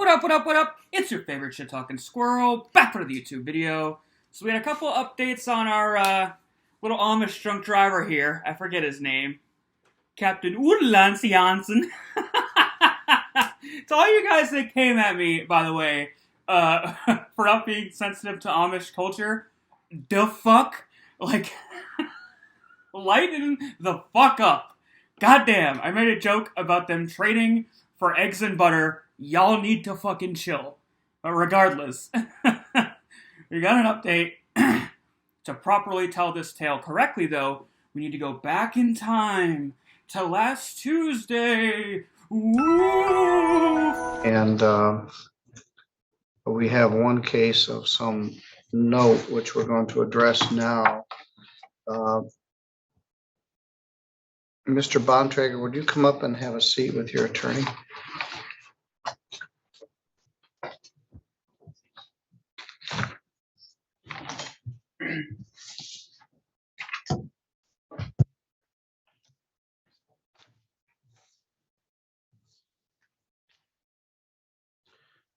What up, what up, what up? It's your favorite shit talking squirrel, back for the YouTube video. So we had a couple updates on our little Amish drunk driver here. I forget his name. Captain Udelance Janssen. To all you guys that came at me, by the way, for not being sensitive to Amish culture, the fuck? Like, lighten the fuck up. Goddamn, I made a joke about them trading for eggs and butter. Y'all need to fucking chill. But regardless, we got an update. To properly tell this tale correctly, though, we need to go back in time to last Tuesday. Woo! And we have one case of some note, which we're going to address now. Mr. Bontrager, would you come up and have a seat with your attorney?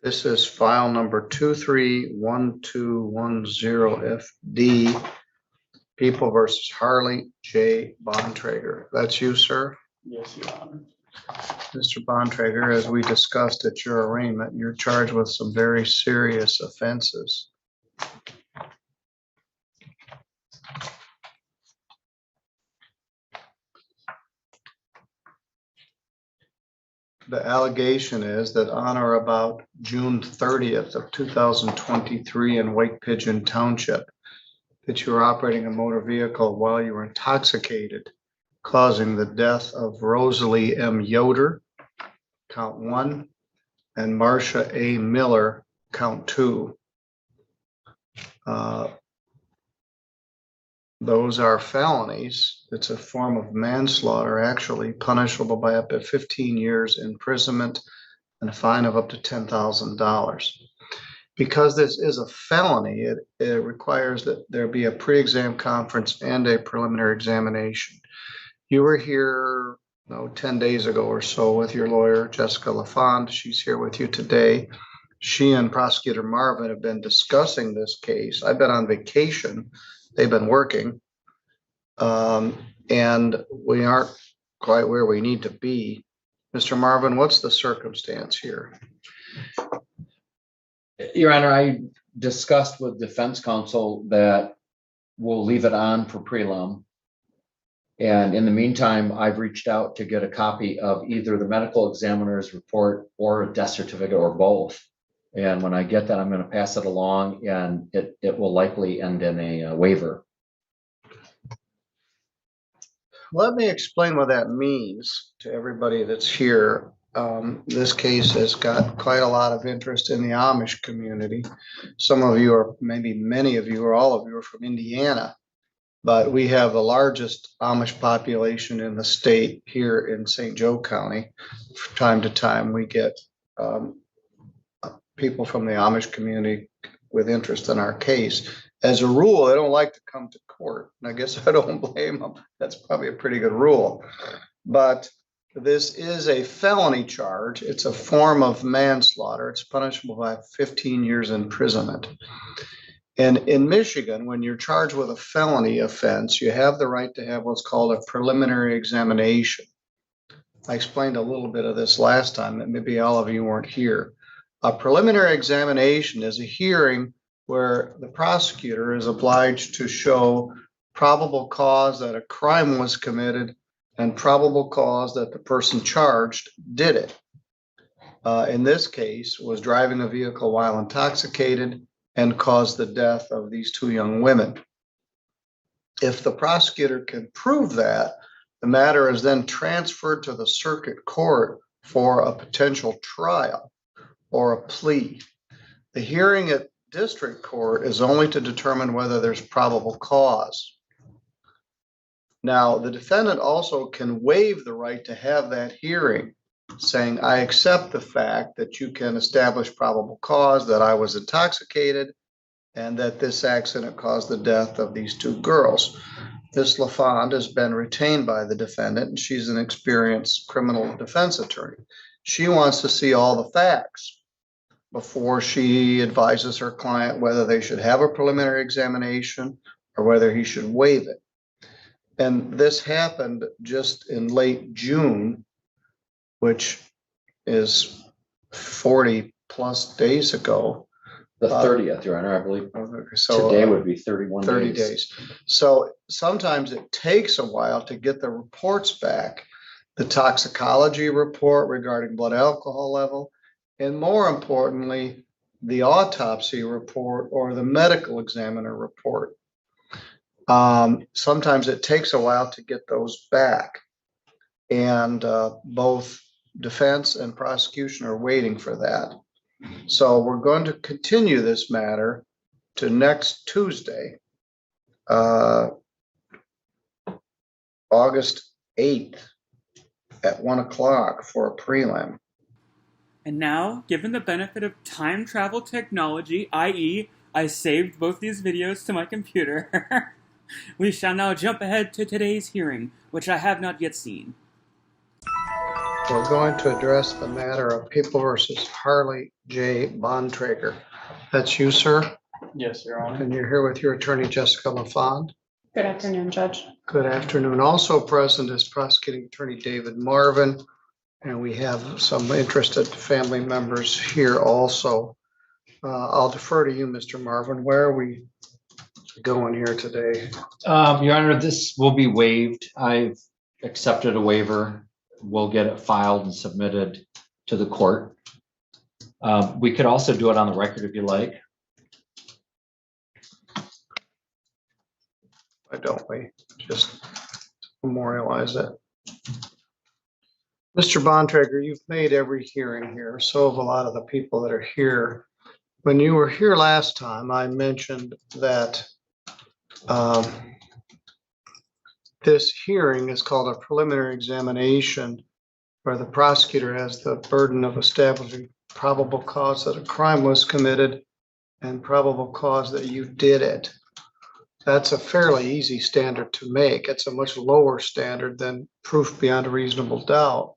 This is file number 231210FD, People versus Harley J. Bontrager. That's you, sir? Yes, Your Honor. Mr. Bontrager, as we discussed at your arraignment, you're charged with some very serious offenses. The allegation is that on or about June 30th of 2023 in Wake Pigeon Township, that you were operating a motor vehicle while you were intoxicated, causing the death of Rosalie M. Yoder, count 1, and Marcia A. Miller, count 2. Those are felonies. It's a form of manslaughter, actually punishable by up to 15 years imprisonment and a fine of up to $10,000. Because this is a felony, it requires that there be a pre-exam conference and a preliminary examination. You were here 10 days ago or so with your lawyer, Jessica LaFond. She's here with you today. She and Prosecutor Marvin have been discussing this case. I've been on vacation. They've been working, and we aren't quite where we need to be. Mr. Marvin, what's the circumstance here? Your Honor, I discussed with defense counsel that we'll leave it on for prelim. And in the meantime, I've reached out to get a copy of either the medical examiner's report or a death certificate or both. And when I get that, I'm going to pass it along, and it will likely end in a waiver. Let me explain what that means to everybody that's here. This case has got quite a lot of interest in the Amish community. Some of you, or maybe many of you, or all of you, are from Indiana, but we have the largest Amish population in the state here in St. Joe County. From time to time, we get people from the Amish community with interest in our case. As a rule, they don't like to come to court. And I guess I don't blame them. That's probably a pretty good rule. But this is a felony charge. It's a form of manslaughter. It's punishable by 15 years imprisonment. And in Michigan, when you're charged with a felony offense, you have the right to have what's called a preliminary examination. I explained a little bit of this last time, that maybe all of you weren't here. A preliminary examination is a hearing where the prosecutor is obliged to show probable cause that a crime was committed and probable cause that the person charged did it. In this case, was driving a vehicle while intoxicated and caused the death of these two young women. If the prosecutor can prove that, the matter is then transferred to the circuit court for a potential trial or a plea. The hearing at district court is only to determine whether there's probable cause. Now, the defendant also can waive the right to have that hearing, saying, I accept the fact that you can establish probable cause that I was intoxicated and that this accident caused the death of these two girls. Ms. LaFond has been retained by the defendant, and she's an experienced criminal defense attorney. She wants to see all the facts. before she advises her client whether they should have a preliminary examination or whether he should waive it. And this happened just in late June, which is 40 plus days ago. The 30th, Your Honor, I believe. So Today would be 31 30 days. days. So sometimes it takes a while to get the reports back, the toxicology report regarding blood alcohol level, and more importantly, the autopsy report or the medical examiner report. Sometimes it takes a while to get those back, and both defense and prosecution are waiting for that. So we're going to continue this matter to next Tuesday, August 8th at 1 o'clock for a prelim. And now, given the benefit of time travel technology, i.e., I saved both these videos to my computer, we shall now jump ahead to today's hearing, which I have not yet seen. We're going to address the matter of People versus Harley J. Bontrager. That's you, sir? Yes, Your Honor. And you're here with your attorney, Jessica LaFond. Good afternoon, Judge. Good afternoon. Also present is prosecuting attorney David Marvin, and we have some interested family members here also. I'll defer to you, Mr. Marvin. Where are we going here today? Your Honor, this will be waived. I've accepted a waiver. We'll get it filed and submitted to the court. We could also do it on the record if you like. Why don't we just memorialize it? Mr. Bontrager, you've made every hearing here. So have a lot of the people that are here. When you were here last time, I mentioned that this hearing is called a preliminary examination, where the prosecutor has the burden of establishing probable cause that a crime was committed and probable cause that you did it. That's a fairly easy standard to make. It's a much lower standard than proof beyond a reasonable doubt.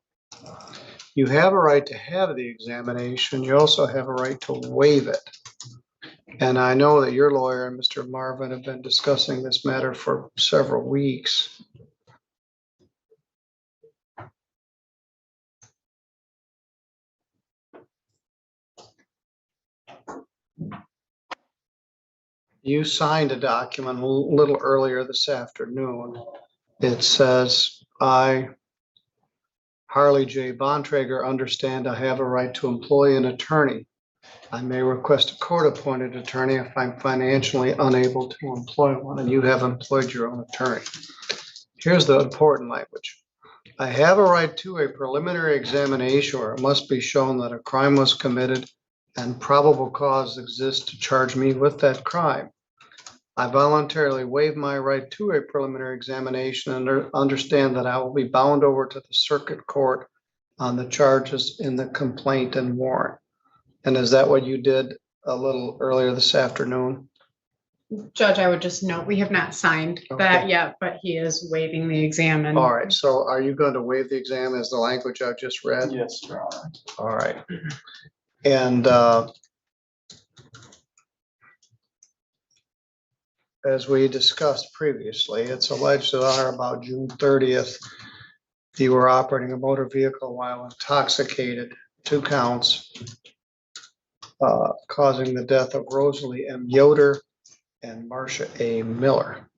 You have a right to have the examination. You also have a right to waive it. And I know that your lawyer and Mr. Marvin have been discussing this matter for several weeks. You signed a document a little earlier this afternoon. It says, I, Harley J. Bontrager, understand I have a right to employ an attorney. I may request a court-appointed attorney if I'm financially unable to employ one, and you have employed your own attorney. Here's the important language. I have a right to a preliminary examination where it must be shown that a crime was committed and probable cause exists to charge me with that crime. I voluntarily waive my right to a preliminary examination and understand that I will be bound over to the circuit court on the charges in the complaint and warrant. And is that what you did a little earlier this afternoon? Judge, I would just note, we have not signed that yet, but he is waiving the exam. And All right, so are you going to waive the exam as the language I just read? Yes, Your Honor. All right. And as we discussed previously, it's alleged that on or about June 30th, you were operating a motor vehicle while intoxicated, 2 counts, causing the death of Rosalie M. Yoder and Marcia A. Miller.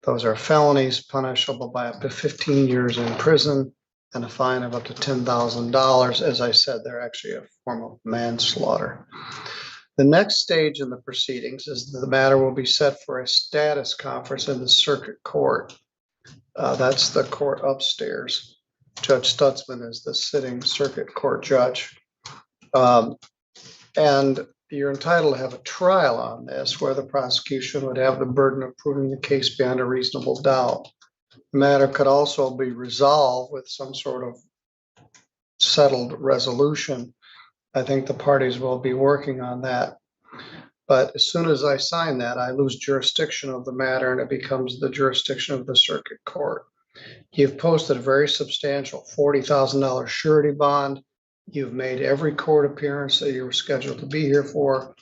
Those are felonies punishable by up to 15 years in prison and a fine of up to $10,000. As I said, they're actually a form of manslaughter. The next stage in the proceedings is that the matter will be set for a status conference in the circuit court. That's the court upstairs. Judge Stutzman is the sitting circuit court judge. And you're entitled to have a trial on this where the prosecution would have the burden of proving the case beyond a reasonable doubt. The matter could also be resolved with some sort of settled resolution. I think the parties will be working on that. But as soon as I sign that, I lose jurisdiction of the matter and it becomes the jurisdiction of the circuit court. You've posted a very substantial $40,000 surety bond You've made every court appearance that you were scheduled to be here for.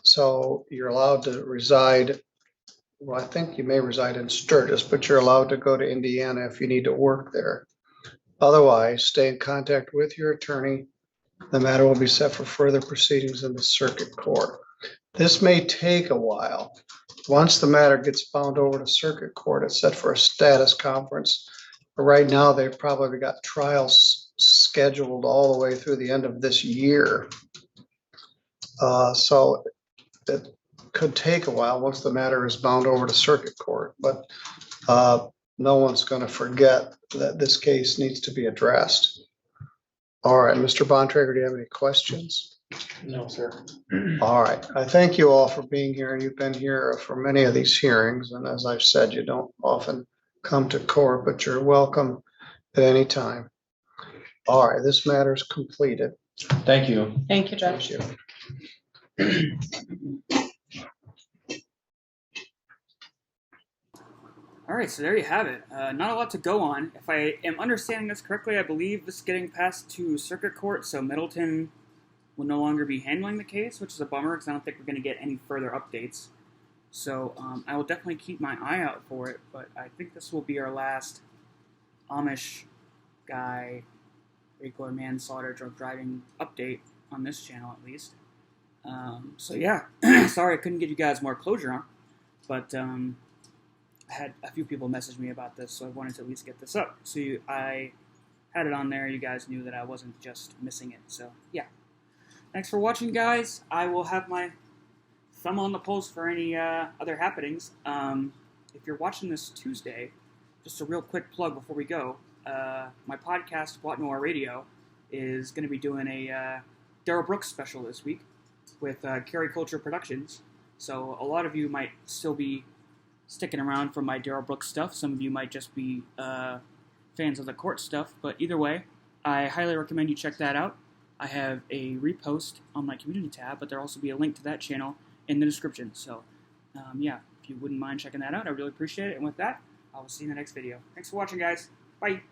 So you're allowed to reside, well, I think you may reside in Sturgis, but you're allowed to go to Indiana if you need to work there. Otherwise, stay in contact with your attorney. The matter will be set for further proceedings in the circuit court. This may take a while. Once the matter gets bound over to circuit court, it's set for a status conference. But right now, they've probably got trials scheduled all the way through the end of this year. So it could take a while once the matter is bound over to circuit court, but no one's going to forget that this case needs to be addressed. All right, Mr. Bontrager, do you have any questions? No, sir. All right, I thank you all for being here. You've been here for many of these hearings, and as I've said, you don't often come to court, but you're welcome at any time. All right, this matter is completed. Thank you. Thank you, Judge. Thank you. All right, so there you have it. Not a lot to go on. If I am understanding this correctly, I believe this is getting passed to circuit court, so Middleton will no longer be handling the case, which is a bummer because I don't think we're going to get any further updates. So I will definitely keep my eye out for it, but I think this will be our last Amish guy, regular manslaughter, drug driving update on this channel at least. So yeah, sorry I couldn't give you guys more closure on, but I had a few people message me about this, so I wanted to at least get this up. So I had it on there. You guys knew that I wasn't just missing it. So yeah, thanks for watching, guys. I will have my thumb on the pulse for any other happenings. If you're watching this Tuesday, just a real quick plug before we go. My podcast, Boîte Noire Radio, is going to be doing a Darrell Brooks special this week with Carry Culture Productions. So a lot of you might still be sticking around for my Darrell Brooks stuff. Some of you might just be fans of the court stuff. But either way, I highly recommend you check that out. I have a repost on my community tab, but there'll also be a link to that channel in the description. So yeah, if you wouldn't mind checking that out, I really appreciate it. And with that, I will see you in the next video. Thanks for watching, guys. Bye.